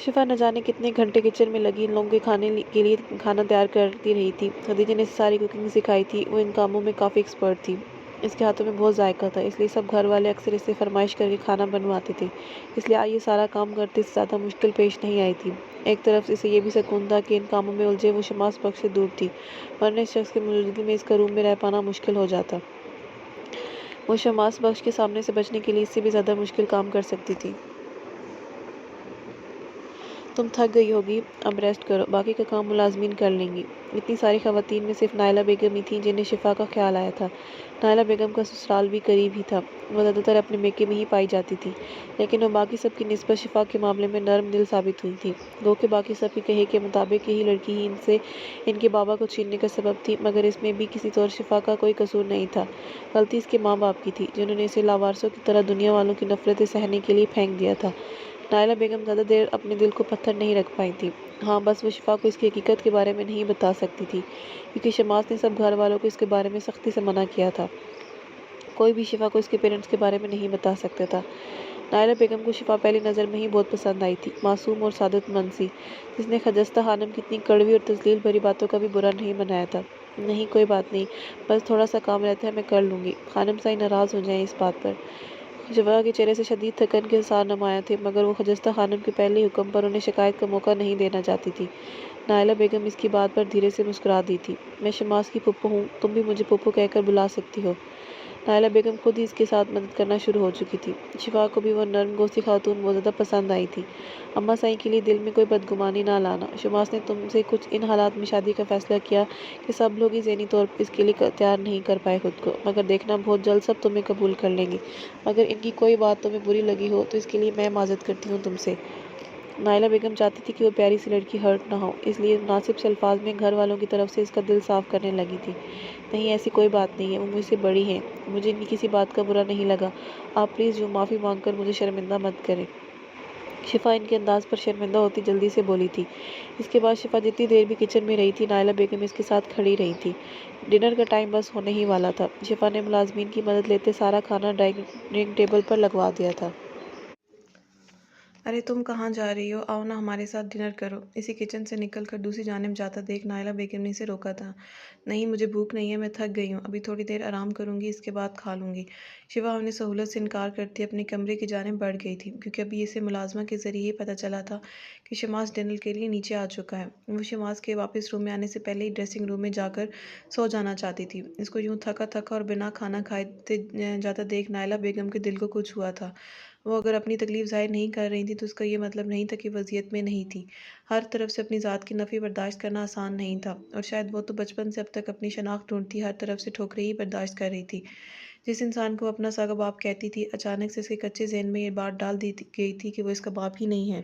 شفا نہ جانے کتنے گھنٹے کچن میں لگی ان لوگوں کے کھانے کے لیے کھانا تیار کرتی رہی تھی۔ خدیجہ نے ساری کوکنگ سکھائی تھی، وہ ان کاموں میں کافی ایکسپرٹ تھی۔ اس کے ہاتھوں میں بہت ذائقہ تھا، اس لیے سب گھر والے اکثر اس سے فرمائش کر کے کھانا بنواتے تھے، اس لیے یہ سارا کام کرتے سے زیادہ مشکل پیش نہیں آئی تھی۔ ایک طرف اسے یہ بھی سکون تھا کہ ان کاموں میں الجھے وہ شماس بخش سے دور تھی، ورنہ اس شخص کی موجودگی میں اس کا روم میں رہ پانا مشکل ہو جاتا۔ وہ شماس بخش کے سامنے سے بچنے کے لیے اس سے بھی زیادہ مشکل کام کر سکتی تھی۔ تم تھک گئی ہوگی، اب ریسٹ کرو، باقی کا کام ملازمین کر لیں گی۔ اتنی ساری خواتین میں صرف نائلہ بیگم ہی تھیں جنہیں شفا کا خیال آیا تھا۔ نائلہ بیگم کا سسرال بھی قریب ہی تھا، وہ زیادہ تر اپنے میکے میں ہی پائی جاتی تھی، لیکن وہ باقی سب کی نسبت شفا کے معاملے میں نرم دل ثابت ہوئی تھی۔ گو کہ باقی سب کے کہے کے مطابق یہی لڑکی ہی ان کے بابا کو چھیننے کا سبب تھی، مگر اس میں بھی کسی طور شفا کا کوئی قصور نہیں تھا۔ غلطی اس کے ماں باپ کی تھی، جنہوں نے اسے لاوارثوں کی طرح دنیا والوں کی نفرتیں سہنے کے لیے پھینک دیا تھا۔ نائلہ بیگم زیادہ دیر اپنے دل کو پتھر نہیں رکھ پائی تھی۔ ہاں، بس وہ شفا کو اس کی حقیقت کے بارے میں نہیں بتا سکتی تھی، کیونکہ شماس نے سب گھر والوں کو اس کے بارے میں سختی سے منع کیا تھا۔ کوئی بھی شفا کو اس کے پیرنٹس کے بارے میں نہیں بتا سکتا تھا۔ نائلہ بیگم کو شفا پہلی نظر میں ہی بہت پسند آئی تھی، معصوم اور سعادت مند سی، جس نے خجستہ خانم کی اتنی کڑوی اور تذلیل بھری باتوں کا بھی برا نہیں منایا تھا۔ نہیں، کوئی بات نہیں، بس تھوڑا سا کام رہتا ہے، میں کر لوں گی، خانم صاحب ناراض ہو جائیں اس بات پر۔ شفا کے چہرے سے شدید تھکن کے آثار نمایاں تھے، مگر وہ خجستہ خانم کے پہلے حکم پر انہیں شکایت کا موقع نہیں دینا چاہتی تھی۔ نائلہ بیگم اس کی بات پر دھیرے سے مسکرا دی تھی۔ میں شماس کی پھپھو ہوں، تم بھی مجھے پھپھو کہہ کر بلا سکتی ہو۔ نائلہ بیگم خود ہی اس کے ساتھ مدد کرنا شروع ہو چکی تھی۔ شفا کو بھی وہ نرم گوشتی خاتون بہت زیادہ پسند آئی تھی۔ اماں صاحب کے لیے دل میں کوئی بدگمانی نہ لانا، شماس نے تم سے کچھ ان حالات میں شادی کا فیصلہ کیا کہ سب لوگ ہی ذہنی طور پر اس کے لیے تیار نہیں کر پائے خود کو، مگر دیکھنا بہت جلد سب تمہیں قبول کر لیں گے۔ اگر ان کی کوئی بات تمہیں بری لگی ہو تو اس کے لیے میں معذرت کرتی ہوں تم سے۔ نائلہ بیگم چاہتی تھی کہ وہ پیاری سی لڑکی ہرٹ نہ ہو، اس لیے مناسب سے الفاظ میں گھر والوں کی طرف سے اس کا دل صاف کرنے لگی تھی۔ نہیں، ایسی کوئی بات نہیں ہے، وہ مجھ سے بڑی ہیں، مجھے ان کی کسی بات کا برا نہیں لگا، آپ پلیز جو معافی مانگ کر مجھے شرمندہ مت کریں۔ شفا ان کے انداز پر شرمندہ ہوتی جلدی سے بولی تھی۔ اس کے بعد شفا جتنی دیر بھی کچن میں رہی تھی، نائلہ بیگم اس کے ساتھ کھڑی رہی تھی۔ ڈنر کا ٹائم بس ہونے ہی والا تھا۔ شفا نے ملازمین کی مدد لیتے سارا کھانا ڈائننگ ٹیبل پر لگوا دیا تھا۔ ارے تم کہاں جا رہی ہو، آؤ نا ہمارے ساتھ ڈنر کرو۔ اسے کچن سے نکل کر دوسری جانب جاتا دیکھ نائلہ بیگم نے اسے روکا تھا۔ نہیں، مجھے بھوک نہیں ہے، میں تھک گئی ہوں، ابھی تھوڑی دیر آرام کروں گی، اس کے بعد کھا لوں گی۔ شفا انہیں سہولت سے انکار کرتی اپنے کمرے کی جانب بڑھ گئی تھی، کیونکہ ابھی اسے ملازمہ کے ذریعے یہ پتہ چلا تھا کہ شماس ڈنر کے لیے نیچے آ چکا ہے۔ وہ شماس کے واپس روم میں آنے سے پہلے ہی ڈریسنگ روم میں جا کر سو جانا چاہتی تھی۔ اس کو یوں تھکا تھکا اور بنا کھانا کھائے جاتا دیکھ نائلہ بیگم کے دل کو کچھ ہوا تھا۔ وہ اگر اپنی تکلیف ظاہر نہیں کر رہی تھی تو اس کا یہ مطلب نہیں تھا کہ وہ اذیت میں نہیں تھی۔ ہر طرف سے اپنی ذات کی نفی برداشت کرنا آسان نہیں تھا، اور شاید وہ تو بچپن سے اب تک اپنی شناخت ڈھونڈتی ہر طرف سے ٹھوکریں ہی برداشت کر رہی تھی۔ جس انسان کو اپنا سگا باپ کہتی تھی، اچانک سے اس کے کچے ذہن میں یہ بات ڈال دی گئی تھی کہ وہ اس کا باپ ہی نہیں ہے۔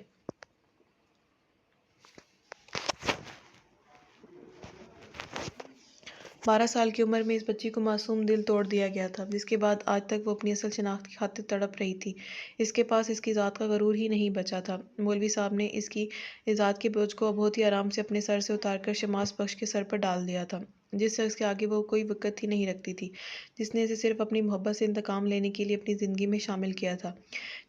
12 سال کی عمر میں اس بچی کو معصوم دل توڑ دیا گیا تھا، جس کے بعد آج تک وہ اپنی اصل شناخت کی خاطر تڑپ رہی تھی۔ اس کے پاس اس کی ذات کا غرور ہی نہیں بچا تھا۔ مولوی صاحب نے اس کی ذات کے بوجھ کو بہت ہی آرام سے اپنے سر سے اتار کر شماس بخش کے سر پر ڈال دیا تھا، جس شخص کے آگے وہ کوئی وقت ہی نہیں رکھتی تھی، جس نے اسے صرف اپنی محبت سے انتقام لینے کے لیے اپنی زندگی میں شامل کیا تھا،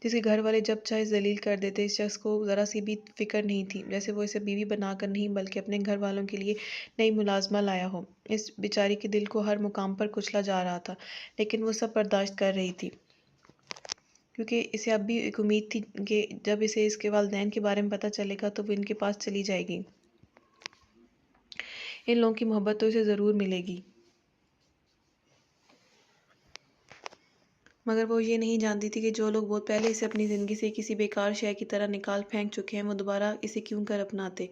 جس کے گھر والے جب چاہے ذلیل کر دیتے۔ اس شخص کو ذرا سی بھی فکر نہیں تھی، جیسے وہ اسے بیوی بنا کر نہیں بلکہ اپنے گھر والوں کے لیے نئی ملازمہ لایا ہو۔ اس بیچاری کے دل کو ہر مقام پر کچلا جا رہا تھا، لیکن وہ سب برداشت کر رہی تھی، کیونکہ اسے اب بھی ایک امید تھی کہ جب اسے اس کے والدین کے بارے میں پتہ چلے گا تو وہ ان کے پاس چلی جائے گی، ان لوگوں کی محبت تو اسے ضرور ملے گی۔ مگر وہ یہ نہیں جانتی تھی کہ جو لوگ بہت پہلے اسے اپنی زندگی سے کسی بیکار شے کی طرح نکال پھینک چکے ہیں، وہ دوبارہ اسے کیوں کر اپناتے۔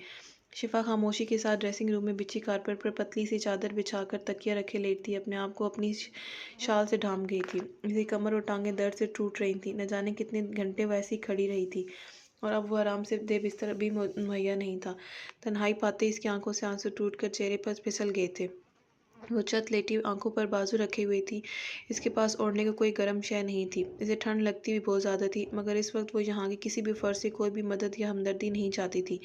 شفا خاموشی کے ساتھ ڈریسنگ روم میں بچھی کارپیٹ پر پتلی سی چادر بچھا کر تکیہ رکھے لیٹتی اپنے آپ کو اپنی شال سے ڈھانپ گئی تھی۔ اس کی کمر اور ٹانگیں درد سے ٹوٹ رہی تھیں، نہ جانے کتنے گھنٹے وہ ایسی کھڑی رہی تھی، اور اب وہ آرام سے دہ بستر بھی مہیا نہیں تھا۔ تنہائی پاتے اس کی آنکھوں سے آنسو ٹوٹ کر چہرے پر پھسل گئے تھے۔ وہ چت لیٹی آنکھوں پر بازو رکھے ہوئی تھی، اس کے پاس اوڑھنے کو کوئی گرم شے نہیں تھی۔ اسے ٹھنڈ لگتی بھی بہت زیادہ تھی، مگر اس وقت وہ یہاں کے کسی بھی فرد سے کوئی بھی مدد یا ہمدردی نہیں چاہتی تھی۔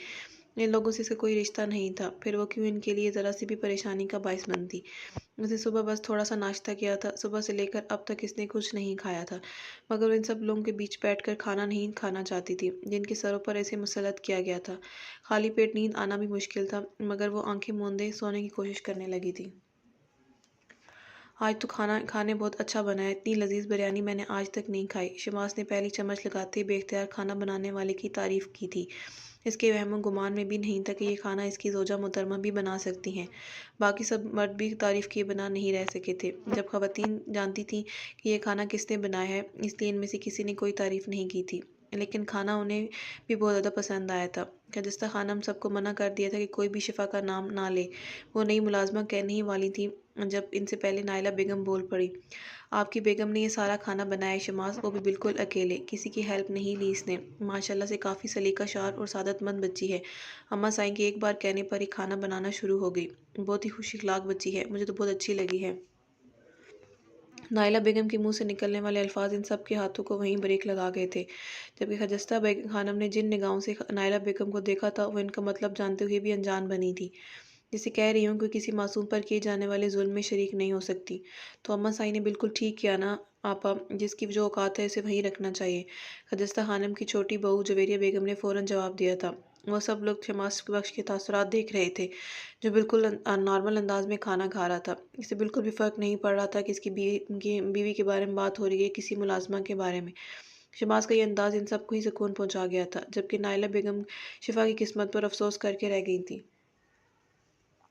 इन लोगों से इसका कोई रिश्ता नहीं था, फिर वो क्यों इनके लिए ज़रा सी भी परेशानी का बायस बनती। उसने सुबह बस थोड़ा सा नाश्ता किया था, सुबह से लेकर अब तक इसने कुछ नहीं खाया था, मगर वो इन सब लोगों के बीच बैठकर खाना नहीं खाना चाहती थी जिनके सरों पर ऐसे मुसलत किया गया था। खाली पेट नींद आना भी मुश्किल था, मगर वो आंखें मूंदे सोने की कोशिश करने लगी थी। आज तो खाना खाने बहुत अच्छा बना है, इतनी लजीज बिरयानी मैंने आज तक नहीं खाई। शमास ने पहली चम्मच लगाते ही बेख्तियार खाना बनाने वाले की तारीफ की थी। इसके वहमो गुमान में भी नहीं था कि ये खाना इसकी ज़ोजा मोहतरमा भी बना सकती हैं। बाकी सब मर्द भी तारीफ किए बना नहीं रह सके थे। जब ख़वातीन जानती थीं कि यह खाना किसने बनाया है, इसलिए इनमें से किसी ने कोई तारीफ नहीं की थी, लेकिन खाना उन्हें भी बहुत ज़्यादा पसंद आया था। शाइस्ता खानम सबको मना कर दिया था कि कोई भी शिफा का नाम ना ले। वो नई मुलाजमा कहने ही वाली थी जब इनसे पहले नाइला बेगम बोल पड़ी। आपकी बेगम ने ये सारा खाना बनाया शमास, वो भी बिल्कुल अकेले, किसी की हेल्प नहीं ली इसने। माशाल्लाह से काफ़ी सलीकाशार और सादतमंद बच्ची है। अम्मा साईं के एक बार कहने पर ही खाना बनाना शुरू हो गई। बहुत ही खुश इखलाक बच्ची है, मुझे तो बहुत अच्छी लगी है। नाइला बेगम के मुंह से निकलने वाले अल्फाज इन सब के हाथों को वहीं ब्रेक लगा गए थे। जबकि खजस्ता खानम ने जिन निगाहों से नाइला बेगम को देखा था, वो इनका मतलब जानते हुए भी अनजान बनी थी। जिसे कह रही हूँ कि किसी मासूम पर किए जाने वाले जुल्म में शरीक नहीं हो सकती। तो अम्मा साई ने बिल्कुल ठीक किया ना आपा, जिसकी जो औकात है उसे वहीं रखना चाहिए। खजस्ता खानम की छोटी बहू जवेरिया बेगम ने फ़ौरन जवाब दिया था। वह सब लोग शमास बख्श के तासुरात देख रहे थे, जो बिल्कुल नॉर्मल अंदाज में खाना खा रहा था। इसे बिल्कुल भी फ़र्क नहीं पड़ रहा था कि इसकी बीवी के बारे में बात हो रही है, किसी मुलाजमा के बारे में। शमास का ये अंदाज इन सबको ही सुकून पहुंचा गया था, जबकि नाइला बेगम शिफा की किस्मत पर अफसोस करके रह गई थी।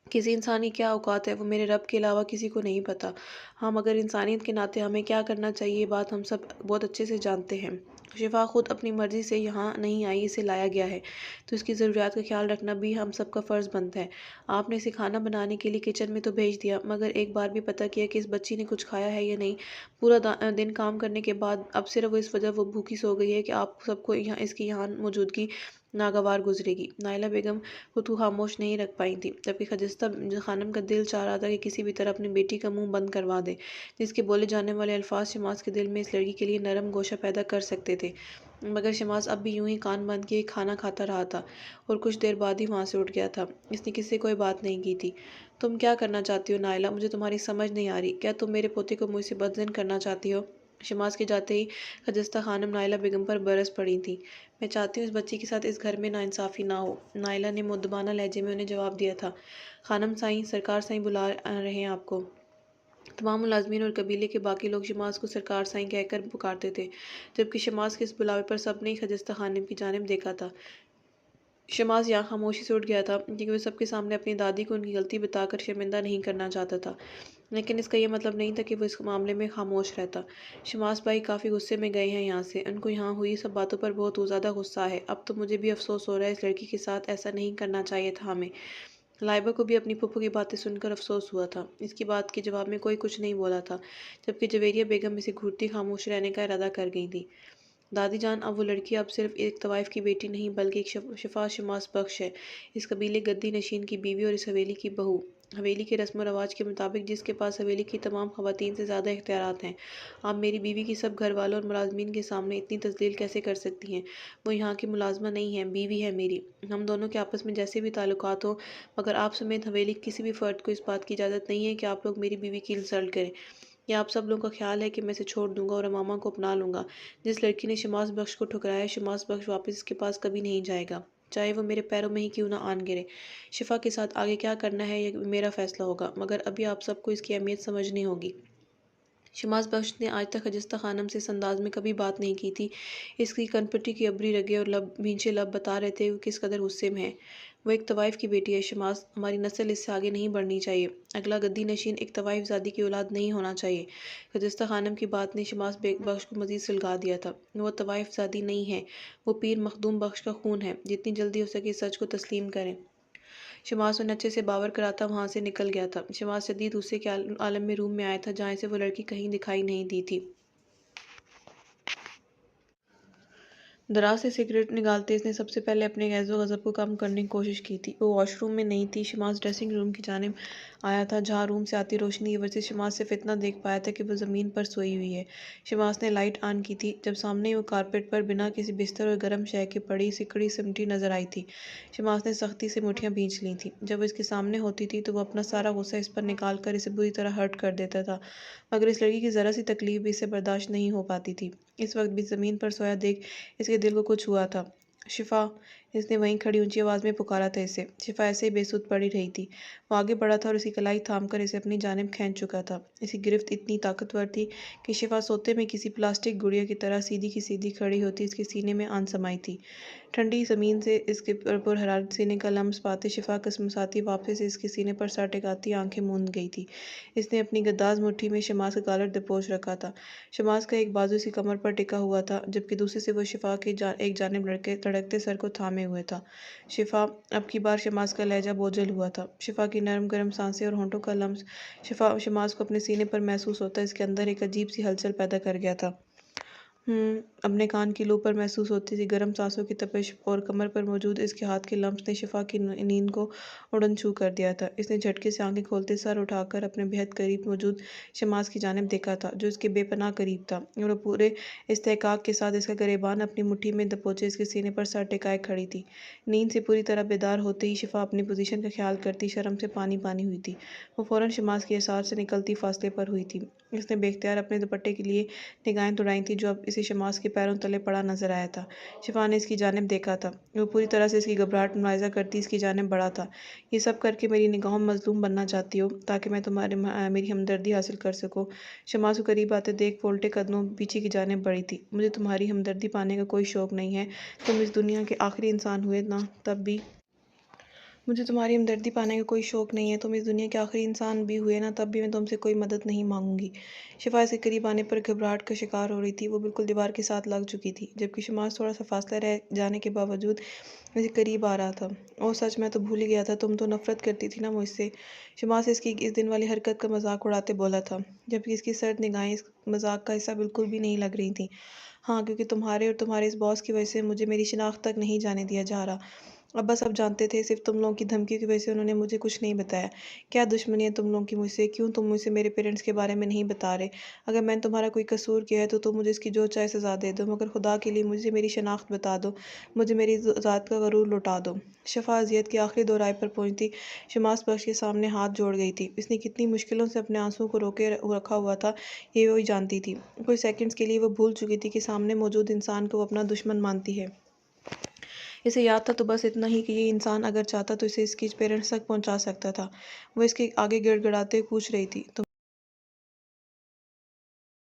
किसी इंसान की क्या औकात है, वो मेरे रब के अलावा किसी को नहीं पता। हाँ, मगर इंसानियत के नाते हमें क्या करना चाहिए, ये बात हम सब बहुत अच्छे से जानते हैं। शिफा खुद अपनी मर्ज़ी से यहाँ नहीं आई, इसे लाया गया है, तो इसकी ज़रूरियात का ख्याल रखना भी हम सबका फ़र्ज़ बनता है। आपने इसे खाना बनाने के लिए किचन में तो भेज दिया, मगर एक बार भी पता किया कि इस बच्ची ने कुछ खाया है या नहीं। पूरा दिन काम करने के बाद अब सिर्फ इस वजह वो भूखी सो गई है कि आप सबको यहाँ इसकी यहाँ मौजूदगी नागवार गुजरेगी। नाइला बेगम खुद को खामोश नहीं रख पाई थी, जबकि खजिस्ता खानम का दिल चाह रहा था कि किसी भी तरह अपनी बेटी का मुंह बंद करवा दे, जिसके बोले जाने वाले अल्फाज शमास के दिल में इस लड़की के लिए नरम गोशा पैदा कर सकते थे। मगर शमास अब भी यूं ही कान बंद किए खाना खाता रहा था, और कुछ देर बाद ही वहाँ से उठ गया था। इसने किससे कोई बात नहीं की थी। तुम क्या करना चाहती हो नाइला, मुझे तुम्हारी समझ नहीं आ रही। क्या तुम मेरे पोते को मुझसे बदजन करना चाहती हो? शमास के जाते ही खजस्ता खानम नाइला बेगम पर बरस पड़ी थी। मैं चाहती हूँ इस बच्ची के साथ इस घर में नाइंसाफ़ी ना हो, नाइला ने मुद्दबाना लहजे में उन्हें जवाब दिया था। खानम साईं, सरकार साईं बुला रहे हैं आपको। तमाम मुलाजमीन और कबीले के बाकी लोग शमास को सरकार साईं कहकर पुकारते थे, जबकि शमास के इस बुलावे पर सबने ही खजस्ता खानम की जानिब देखा था। शमास यहाँ खामोशी से उठ गया था, क्योंकि वह सबके सामने अपनी दादी को उनकी गलती बताकर शर्मिंदा नहीं करना चाहता था, लेकिन इसका यह मतलब नहीं था कि वो इस मामले में खामोश रहता। शमास भाई काफ़ी गुस्से में गए हैं यहाँ से, उनको यहाँ हुई सब बातों पर बहुत ज़्यादा गुस्सा है। अब तो मुझे भी अफसोस हो रहा है, इस लड़की के साथ ऐसा नहीं करना चाहिए था हमें। लाइबा को भी अपनी फूफो की बातें सुनकर अफसोस हुआ था। इसकी बात के जवाब में कोई कुछ नहीं बोला था, जबकि जवेरिया बेगम इसे घूरती खामोश रहने का इरादा कर गई थी। दादी जान, अब वो लड़की अब सिर्फ एक तवाइफ की बेटी नहीं, बल्कि एक शिफा शमास बख्श है, इस कबीले गद्दी नशीन की बीवी और इस हवेली की बहू। हवेली के रस्म व रवाज के मुताबिक जिसके पास हवेली की तमाम खवातीन से ज़्यादा इख्तियारात हैं। आप मेरी बीवी की सब घर वालों और मुलाजमीन के सामने इतनी तजलील कैसे कर सकती हैं? वो यहाँ की मुलाजमा नहीं है, बीवी है मेरी। हम दोनों के आपस में जैसे भी ताल्लुकात हों, मगर आप समेत हवेली के किसी भी फ़र्द को इस बात की इजाज़त नहीं है कि आप लोग मेरी बीवी की इंसल्ट करें। या आप सब लोगों का ख्याल है कि मैं इसे छोड़ दूंगा और अमामा को अपना लूँगा। जिस लड़की ने शमास बख्श को ठुकराया, शमास बख्श वापस इसके पास कभी नहीं जाएगा, चाहे वो मेरे पैरों में ही क्यों ना आन गिरे। शिफा के साथ आगे क्या करना है ये मेरा फैसला होगा, मगर अभी आप सबको इसकी अहमियत समझनी होगी। शमास बख्श ने आज तक खजिस्ता खानम से इस अंदाज में कभी बात नहीं की थी। इसकी कनपटी की अबरी रगे और भींचे लब बता रहे थे कि किस कदर गुस्से में है। वो एक तवाइफ की बेटी है शमास, हमारी नस्ल इससे आगे नहीं बढ़नी चाहिए। अगला गद्दी नशीन एक तवाइफ ज़ादी की औलाद नहीं होना चाहिए। खजिस्ता खानम की बात ने शमास बख्श को मज़ीद सुलगा दिया था। वो तवाइफ ज़ादी नहीं है, वो पीर मखदूम बख्श का खून है। जितनी जल्दी हो सके सच को तस्लीम करें। शमास उन्हें अच्छे से बावर कराता वहाँ से निकल गया था। शमास शदीद गुस्से के आलम में रूम में आया था, जहाँ से वो लड़की कहीं दिखाई नहीं दी थी। दराज से सिगरेट निकालते इसने सबसे पहले अपने गैज़ो गज़ब को कम करने की कोशिश की थी। वो वॉशरूम में नहीं थी। शमास ड्रेसिंग रूम की जानिब आया था, जहाँ रूम से आती रोशनी की वजह से शमास सिर्फ इतना देख पाया था कि वो ज़मीन पर सोई हुई है। शमास ने लाइट ऑन की थी जब सामने ही वो कारपेट पर बिना किसी बिस्तर और गर्म शय के पड़ी सिकड़ी सिमटी नजर आई थी। शमास ने सख्ती से मुठियाँ भींच ली थी। जब वो इसके सामने होती थी तो वो अपना सारा गुस्सा इस पर निकाल कर इसे बुरी तरह हर्ट कर देता था, मगर इस लड़की की ज़रा सी तकलीफ भी इसे बर्दाश्त नहीं हो पाती थी। इस वक्त भी ज़मीन पर सोया देख इसके दिल को कुछ हुआ था। शिफा, इसने वहीं खड़ी ऊंची आवाज़ में पुकारा था इसे। शिफा ऐसे ही बेसुध पड़ी रही थी। वो आगे बढ़ा था और इसकी कलाई थाम कर इसे अपनी जानिब खींच चुका था। इसकी गिरफ्त इतनी ताकतवर थी कि शिफा सोते में किसी प्लास्टिक गुड़िया की तरह सीधी की सीधी खड़ी होती इसके सीने में आन समाई थी। ठंडी ज़मीन से इसके पुरहरारत सीने का लम्स पाते शिफा कसमसाती वापस इसके सीने पर सर टिकाती आंखें मूंद गई थी। इसने अपनी गद्दाज मुट्ठी में शमास का कॉलर दबोच रखा था। शमास का एक बाजू इसकी कमर पर टिका हुआ था, जबकि दूसरे से वो शिफा की एक जानिब लड़कते सर को थामे हुए था। शिफा, अब की बार शमास का लहजा बोझल हुआ था। शिफा की नरम गरम सांसें और होंठों का लम्स शमास को अपने सीने पर महसूस होता इसके अंदर एक अजीब सी हलचल पैदा कर गया था। अपने कान की लू पर महसूस होती थी गर्म सांसों की तपिश, और कमर पर मौजूद इसके हाथ के लम्स ने शिफा की नींद को उड़न छू कर दिया था। इसने झटके से आंखें खोलते सर उठाकर अपने बेहद करीब मौजूद शमास की जानिब देखा था, जो इसके बेपनाह करीब था, और वो पूरे इस्तेहकाक के साथ इसका गरेबान अपनी मुट्ठी में दबोचे इसके सीने पर सर टिकाए खड़ी थी। नींद से पूरी तरह बेदार होते ही शिफा अपनी पोजीशन का ख्याल करती शर्म से पानी पानी हुई थी। वो फौरन शमास के एहसास से निकलती फासले पर हुई थी। इसने बेख्तियार अपने दुपट्टे के लिए निगाहें दौड़ाई थी, जो अब इसे शमास के पैरों तले पड़ा नजर आया था। शिफा ने इसकी जानिब देखा था। वो पूरी तरह से इसकी घबराहट मुलाहिजा करती इसकी जानिब बढ़ा था। ये सब करके मेरी निगाहों में मजलूम बनना चाहती हो, ताकि मैं मेरी हमदर्दी हासिल कर सकूं। शमास को करीब आते देख फोल्टे कदमों पीछे की जानिब बढ़ी थी। मुझे तुम्हारी हमदर्दी पाने का कोई शौक नहीं है। तुम इस दुनिया के आखिरी इंसान हुए ना, तब भी मुझे तुम्हारी हमदर्दी पाने का कोई शौक नहीं है। तुम इस दुनिया के आखिरी इंसान भी हुए ना, तब भी मैं तुमसे कोई मदद नहीं मांगूंगी। शिफा से करीब आने पर घबराहट का शिकार हो रही थी। वो बिल्कुल दीवार के साथ लग चुकी थी, जबकि शमास थोड़ा सा फासला रह जाने के बावजूद मुझे करीब आ रहा था। ओह सच, मैं तो भूल ही गया था, तुम तो नफरत करती थी ना मुझसे। शमास इसकी इस दिन वाली हरकत का मजाक उड़ाते बोला था, जबकि इसकी सर्द निगाहें इस मजाक का हिस्सा बिल्कुल भी नहीं लग रही थी। हाँ, क्योंकि तुम्हारे और तुम्हारे इस बॉस की वजह से मुझे मेरी शिनाख्त तक नहीं जाने दिया जा रहा। अब्बा सब जानते थे, सिर्फ तुम लोगों की धमकी की वजह से उन्होंने मुझे कुछ नहीं बताया। क्या दुश्मनी है तुम लोगों की मुझसे? क्यों तुम मुझसे मेरे पेरेंट्स के बारे में नहीं बता रहे? अगर मैंने तुम्हारा कोई कसूर किया है तो तुम मुझे इसकी जो चाहे सज़ा दे दो, मगर खुदा के लिए मुझे मेरी शनाख्त बता दो, मुझे मेरी ज़ात का गरूर लौटा दो। शफा अजियत की आखिरी दोराय पर पहुंचती शमास बख्श के सामने हाथ जोड़ गई थी। इसने कितनी मुश्किलों से अपने आंसुओं को रोके रखा हुआ था, ये वो ही जानती थी। कुछ सेकंड्स के लिए वो भूल चुकी थी कि सामने मौजूद इंसान को वो अपना दुश्मन मानती है। इसे याद था तो बस इतना ही कि ये इंसान अगर चाहता तो इसे इसकी पेरेंट्स तक पहुंचा सकता था। वो इसके आगे गिड़गिड़ाते पूछ रही थी,